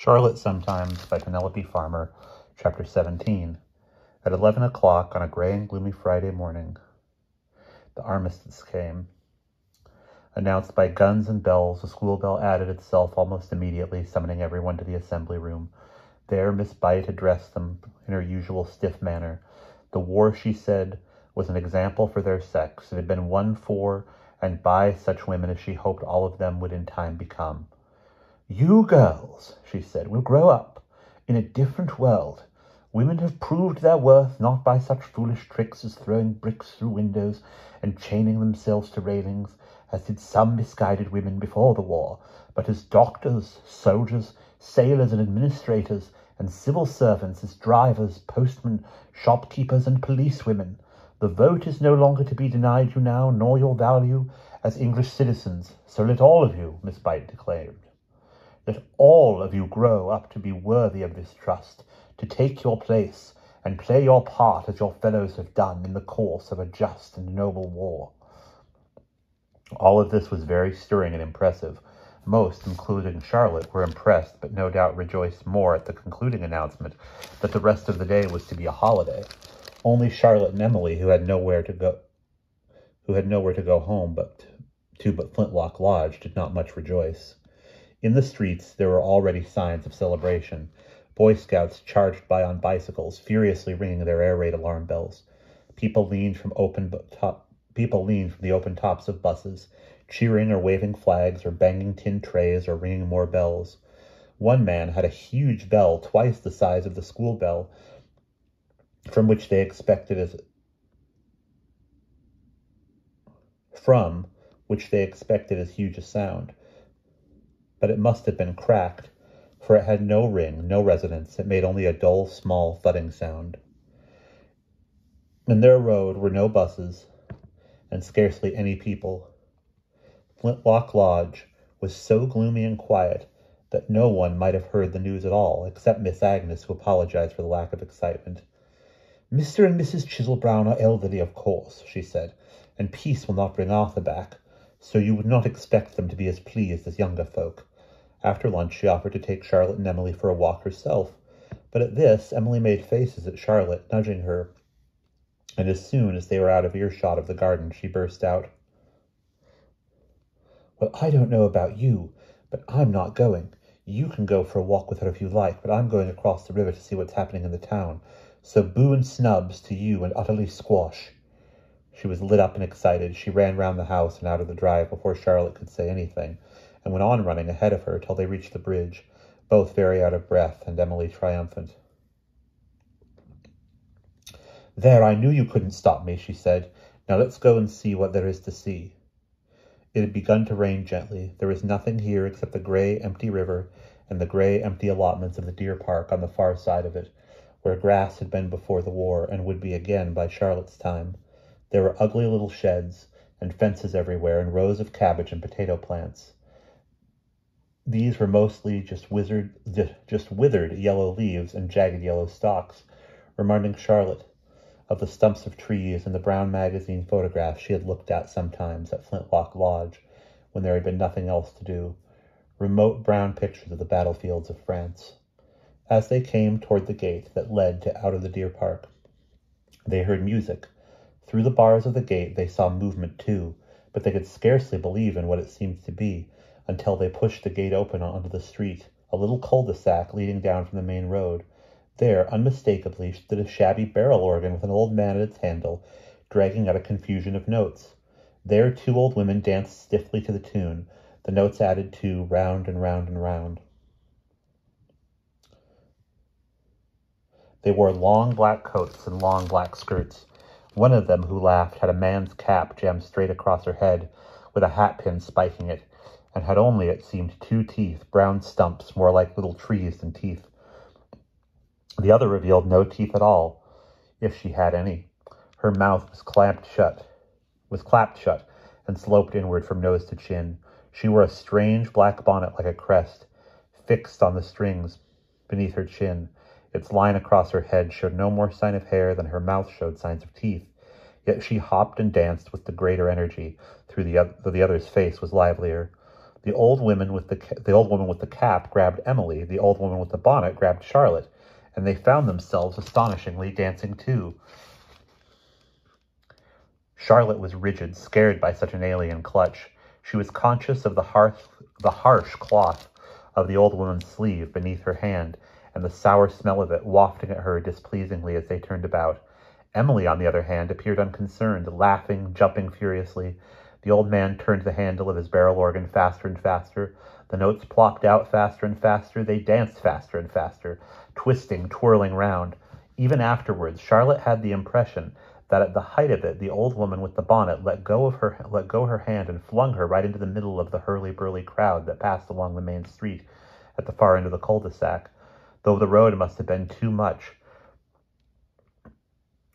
Charlotte Sometimes by Penelope Farmer, Chapter 17. At 11 o'clock on a gray and gloomy Friday morning, the armistice came. Announced by guns and bells, the school bell added itself almost immediately, summoning everyone to the assembly room. There Miss Byte addressed them in her usual stiff manner. The war, she said, was an example for their sex. It had been won for and by such women as she hoped all of them would in time become. "You girls," she said, "will grow up in a different world. Women have proved their worth not by such foolish tricks as throwing bricks through windows and chaining themselves to railings, as did some misguided women before the war, but as doctors, soldiers, sailors, and administrators, and civil servants, as drivers, postmen, shopkeepers, and policewomen. The vote is no longer to be denied you now, nor your value as English citizens. So let all of you," Miss Byte declared, "let all of you grow up to be worthy of this trust, to take your place and play your part as your fellows have done in the course of a just and noble war." All of this was very stirring and impressive. Most, including Charlotte, were impressed, but no doubt rejoiced more at the concluding announcement that the rest of the day was to be a holiday. Only Charlotte and Emily, who had nowhere to go home but Flintlock Lodge, did not much rejoice. In the streets, there were already signs of celebration. Boy Scouts charged by on bicycles, furiously ringing their air raid alarm bells. People leaned from the open tops of buses, cheering or waving flags or banging tin trays or ringing more bells. One man had a huge bell twice the size of the school bell, from which they expected as huge a sound. But it must have been cracked, for it had no ring, no resonance. It made only a dull, small, thudding sound. In their road were no buses, and scarcely any people. Flintlock Lodge was so gloomy and quiet that no one might have heard the news at all, except Miss Agnes, who apologized for the lack of excitement. "Mr. and Mrs. Chiselbrown are elderly, of course," she said, "and peace will not bring Arthur back, so you would not expect them to be as pleased as younger folk." After lunch, she offered to take Charlotte and Emily for a walk herself, but at this, Emily made faces at Charlotte, nudging her, and as soon as they were out of earshot of the garden, she burst out, "Well, I don't know about you, but I'm not going. You can go for a walk with her if you like, but I'm going across the river to see what's happening in the town. So boo and snubs to you and utterly squash." She was lit up and excited. She ran round the house and out of the drive before Charlotte could say anything, and went on running ahead of her till they reached the bridge, both very out of breath and Emily triumphant. "There, I knew you couldn't stop me," she said. "Now let's go and see what there is to see." It had begun to rain gently. There was nothing here except the grey, empty river and the grey, empty allotments of the deer park on the far side of it, where grass had been before the war and would be again by Charlotte's time. There were ugly little sheds and fences everywhere and rows of cabbage and potato plants. These were mostly just withered yellow leaves and jagged yellow stalks, reminding Charlotte of the stumps of trees and the brown magazine photographs she had looked at sometimes at Flintlock Lodge when there had been nothing else to do, remote brown pictures of the battlefields of France. As they came toward the gate that led out of the deer park, they heard music. Through the bars of the gate they saw movement too, but they could scarcely believe in what it seemed to be until they pushed the gate open onto the street, a little cul-de-sac leading down from the main road. There, unmistakably, stood a shabby barrel organ with an old man at its handle, dragging out a confusion of notes. There 2 old women danced stiffly to the tune, the notes added to round and round and round. They wore long black coats and long black skirts. One of them, who laughed, had a man's cap jammed straight across her head, with a hat pin spiking it, and had only, it seemed, 2 teeth, brown stumps more like little trees than teeth. The other revealed no teeth at all, if she had any. Her mouth was clapped shut, and sloped inward from nose to chin. She wore a strange black bonnet like a crest, fixed on the strings beneath her chin. Its line across her head showed no more sign of hair than her mouth showed signs of teeth. Yet she hopped and danced with the greater energy, though the other's face was livelier. The old woman with the cap grabbed Emily. The old woman with the bonnet grabbed Charlotte, and they found themselves astonishingly dancing too. Charlotte was rigid, scared by such an alien clutch. She was conscious of the harsh cloth of the old woman's sleeve beneath her hand, and the sour smell of it wafting at her displeasingly as they turned about. Emily, on the other hand, appeared unconcerned, laughing, jumping furiously. The old man turned the handle of his barrel organ faster and faster. The notes plopped out faster and faster. They danced faster and faster, twisting, twirling round. Even afterwards, Charlotte had the impression that at the height of it, the old woman with the bonnet let go her hand and flung her right into the middle of the hurly-burly crowd that passed along the main street at the far end of the cul-de-sac, though the road must have been too much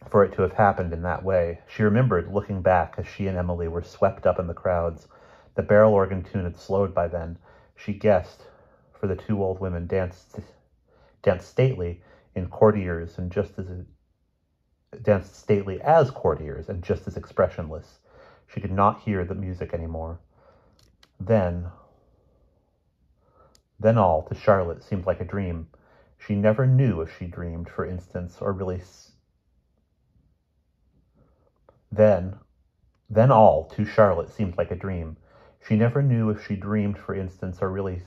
for it to have happened in that way. She remembered looking back as she and Emily were swept up in the crowds. The barrel organ tune had slowed by then. She guessed, for the two old women danced stately in courtiers and just as danced stately as courtiers and just as expressionless. She could not hear the music anymore. Then all, to Charlotte, seemed like a dream. She never knew if she dreamed, for instance, or really... Then all, to Charlotte, seemed like a dream. She never knew if she dreamed, for instance, or really...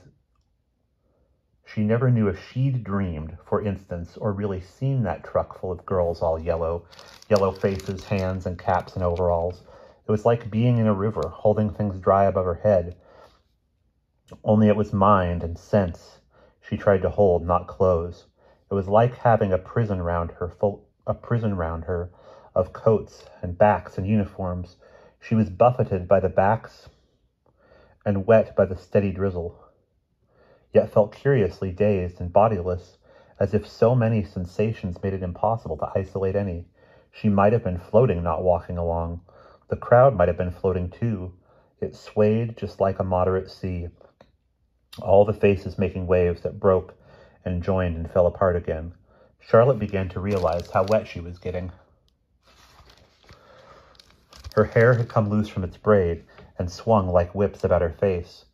She never knew if she'd dreamed, for instance, or really seen that truck full of girls all yellow faces, hands, and caps and overalls. It was like being in a river, holding things dry above her head. Only it was mind and sense she tried to hold, not close. It was like having a prison round her of coats and backs and uniforms. She was buffeted by the backs and wet by the steady drizzle, yet felt curiously dazed and bodiless, as if so many sensations made it impossible to isolate any. She might have been floating, not walking along. The crowd might have been floating too. It swayed just like a moderate sea, all the faces making waves that broke and joined and fell apart again. Charlotte began to realize how wet she was getting. Her hair had come loose from its braid and swung like whips about her face.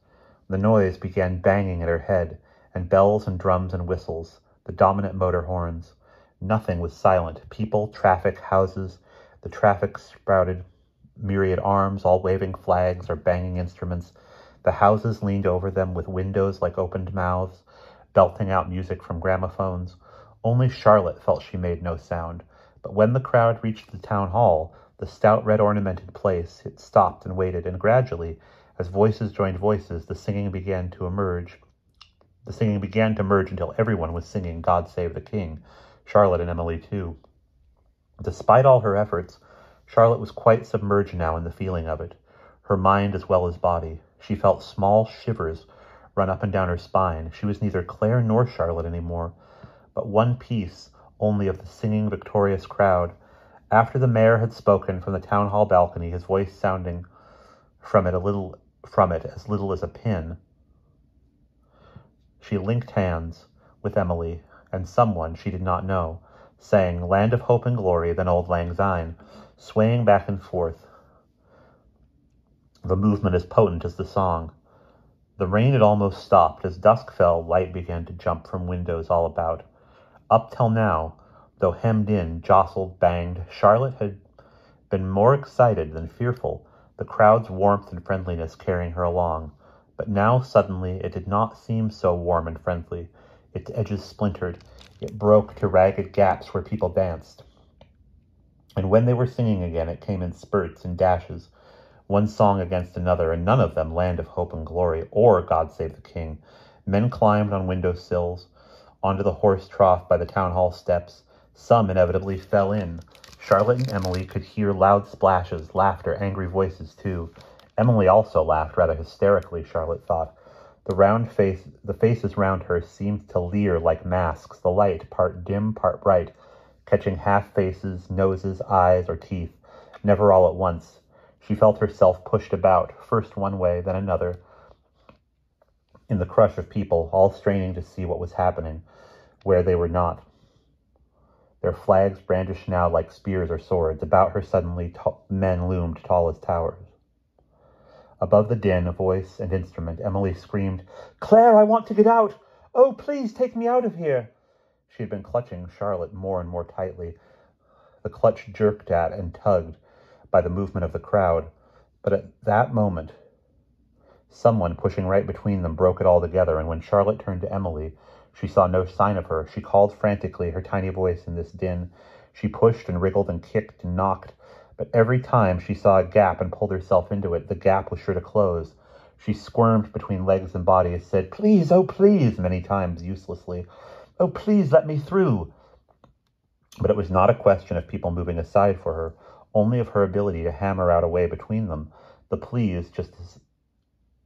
The noise began banging at her head, and bells and drums and whistles, the dominant motor horns. Nothing was silent. People, traffic, houses. The traffic sprouted myriad arms, all waving flags or banging instruments. The houses leaned over them with windows like opened mouths, belting out music from gramophones. Only Charlotte felt she made no sound. But when the crowd reached the town hall, the stout red ornamented place, it stopped and waited, and gradually, as voices joined voices, the singing began to merge until everyone was singing God Save the King, Charlotte and Emily too. Despite all her efforts, Charlotte was quite submerged now in the feeling of it, her mind as well as body. She felt small shivers run up and down her spine. She was neither Claire nor Charlotte anymore, but one piece only of the singing, victorious crowd. After the mayor had spoken from the town hall balcony, his voice sounding from it as little as a pin, she linked hands with Emily and someone she did not know, sang Land of Hope and Glory, then Auld Lang Syne, swaying back and forth, the movement as potent as the song. The rain had almost stopped. As dusk fell, light began to jump from windows all about. Up till now, though hemmed in, jostled, banged, Charlotte had been more excited than fearful, the crowd's warmth and friendliness carrying her along. But now, suddenly, it did not seem so warm and friendly. Its edges splintered. It broke to ragged gaps where people danced. And when they were singing again, it came in spurts and dashes, one song against another, and none of them Land of Hope and Glory or God Save the King. Men climbed on window sills, onto the horse trough by the town hall steps. Some inevitably fell in. Charlotte and Emily could hear loud splashes, laughter, angry voices too. Emily also laughed rather hysterically, Charlotte thought. The faces round her seemed to leer like masks, the light, part dim, part bright, catching half faces, noses, eyes, or teeth, never all at once. She felt herself pushed about, first one way, then another, in the crush of people, all straining to see what was happening, where they were not. Their flags brandished now like spears or swords. About her suddenly men loomed tall as towers. Above the din of voice and instrument, Emily screamed, "Claire, I want to get out! Oh, please take me out of here!" She had been clutching Charlotte more and more tightly. The clutch jerked at and tugged by the movement of the crowd. But at that moment, someone pushing right between them broke it all together, and when Charlotte turned to Emily, she saw no sign of her. She called frantically, her tiny voice in this din. She pushed and wriggled and kicked and knocked, but every time she saw a gap and pulled herself into it, the gap was sure to close. She squirmed between legs and bodies, said, "Please, oh please," many times uselessly. "Oh, please let me through." But it was not a question of people moving aside for her, only of her ability to hammer out a way between them. The please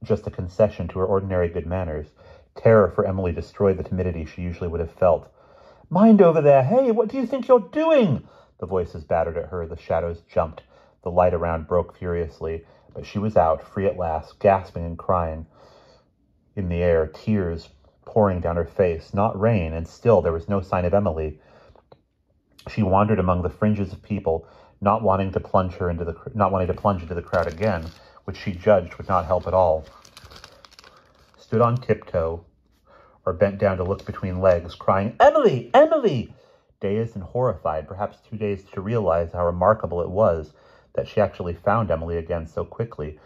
just a concession to her ordinary good manners. Terror for Emily destroyed the timidity she usually would have felt. "Mind over there! Hey, what do you think you're doing?" The voices battered at her, the shadows jumped, the light around broke furiously, but she was out, free at last, gasping and crying. In the air, tears pouring down her face, not rain, and still there was no sign of Emily. She wandered among the fringes of people, not wanting to plunge into the crowd again, which she judged would not help at all. Stood on tiptoe, or bent down to look between legs, crying, "Emily! Emily!" Dazed and horrified, perhaps too dazed to realize how remarkable it was that she actually found Emily again so quickly.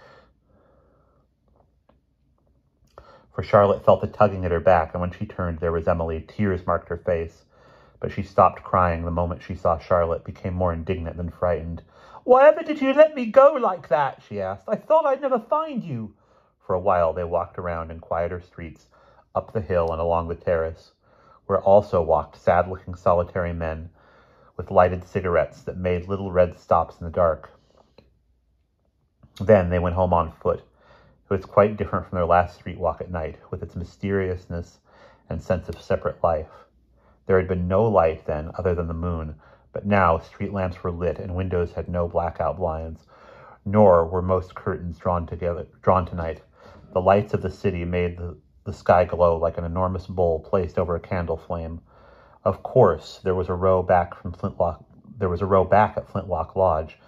For Charlotte felt a tugging at her back, and when she turned, there was Emily. Tears marked her face. But she stopped crying the moment she saw Charlotte, became more indignant than frightened. "Why ever did you let me go like that?" she asked. "I thought I'd never find you." For a while they walked around in quieter streets, up the hill and along the terrace, where also walked sad-looking solitary men with lighted cigarettes that made little red stops in the dark. Then they went home on foot. It was quite different from their last street walk at night, with its mysteriousness and sense of separate life. There had been no light then other than the moon, but now street lamps were lit and windows had no blackout blinds, nor were most curtains drawn tonight. The lights of the city made the sky glow like an enormous bowl placed over a candle flame. Of course, there was a row back at Flintlock Lodge,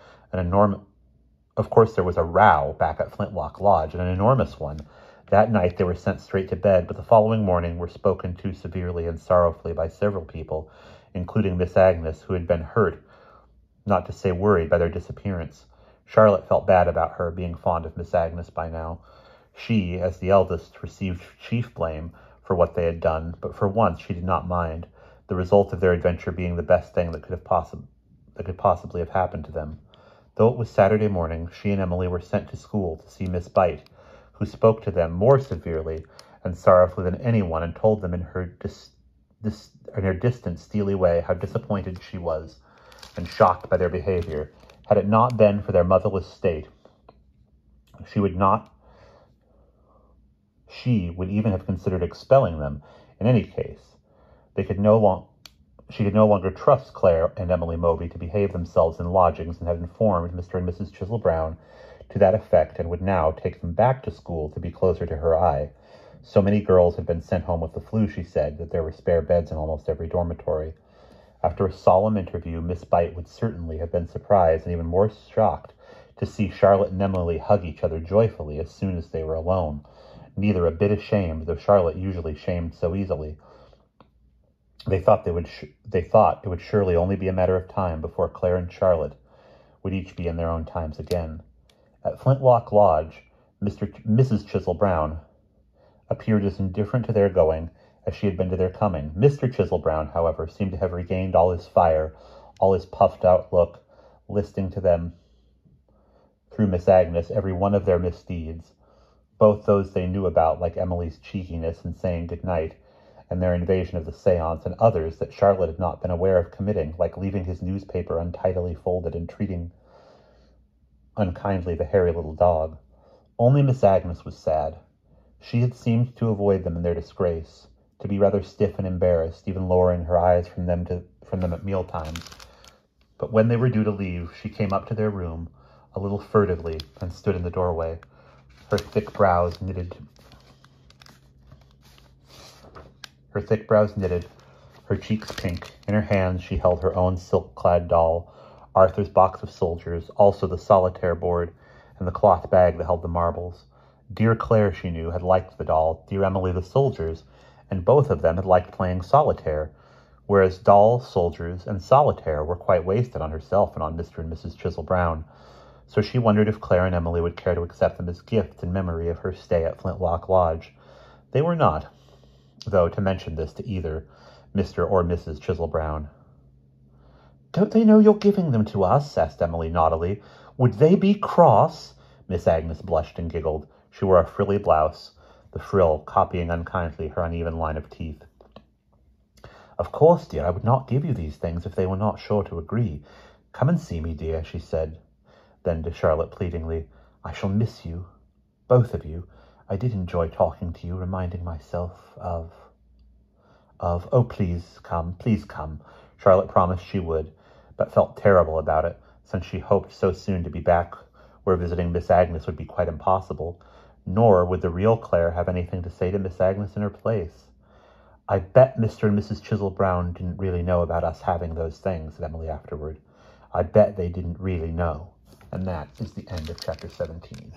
Of course, there was a row back at Flintlock Lodge, and an enormous one. That night they were sent straight to bed, but the following morning were spoken to severely and sorrowfully by several people, including Miss Agnes, who had been hurt, not to say worried, by their disappearance. Charlotte felt bad about her, being fond of Miss Agnes by now. She, as the eldest, received chief blame for what they had done, but for once she did not mind, the result of their adventure being the best thing that could possibly have happened to them. Though it was Saturday morning, she and Emily were sent to school to see Miss Bite, who spoke to them more severely and sorrowfully than anyone, and told them in her distant, steely way how disappointed she was and shocked by their behavior. Had it not been for their motherless state, she would even have considered expelling them. In any case, she could no longer trust Claire and Emily Moby to behave themselves in lodgings, and had informed Mr. and Mrs. Chisel Brown to that effect, and would now take them back to school to be closer to her eye. So many girls had been sent home with the flu, she said, that there were spare beds in almost every dormitory. After a solemn interview, Miss Bite would certainly have been surprised and even more shocked to see Charlotte and Emily hug each other joyfully as soon as they were alone, neither a bit ashamed, though Charlotte usually shamed so easily. They thought it would surely only be a matter of time before Claire and Charlotte would each be in their own times again. At Flintlock Lodge, Mrs. Chisel Brown appeared as indifferent to their going as she had been to their coming. Mr. Chisel Brown, however, seemed to have regained all his fire, all his puffed-out look, listening to them through Miss Agnes every one of their misdeeds, both those they knew about, like Emily's cheekiness in saying good night, and their invasion of the seance, and others that Charlotte had not been aware of committing, like leaving his newspaper untidily folded and treating unkindly the hairy little dog. Only Miss Agnes was sad. She had seemed to avoid them in their disgrace, to be rather stiff and embarrassed, even lowering her eyes from them at mealtimes. But when they were due to leave, she came up to their room, a little furtively, and stood in the doorway, her thick brows knitted, her cheeks pink. In her hands she held her own silk-clad doll, Arthur's box of soldiers, also the solitaire board, and the cloth bag that held the marbles. Dear Claire, she knew, had liked the doll, dear Emily the soldiers, and both of them had liked playing solitaire, whereas dolls, soldiers, and solitaire were quite wasted on herself and on Mr. and Mrs. Chisel Brown. So she wondered if Claire and Emily would care to accept them as gifts in memory of her stay at Flintlock Lodge. They were not, though, to mention this to either Mr. or Mrs. Chisel Brown. "Don't they know you're giving them to us?" asked Emily naughtily. "Would they be cross?" Miss Agnes blushed and giggled. She wore a frilly blouse, the frill copying unkindly her uneven line of teeth. "Of course, dear, I would not give you these things if they were not sure to agree. Come and see me, dear," she said. Then to Charlotte pleadingly, "I shall miss you, both of you. I did enjoy talking to you, reminding myself of... Oh, please come. Charlotte promised she would, but felt terrible about it, since she hoped so soon to be back where visiting Miss Agnes would be quite impossible, nor would the real Claire have anything to say to Miss Agnes in her place. "I bet Mr. and Mrs. Chisel Brown didn't really know about us having those things," said Emily afterward. "I bet they didn't really know." And that is the end of chapter 17.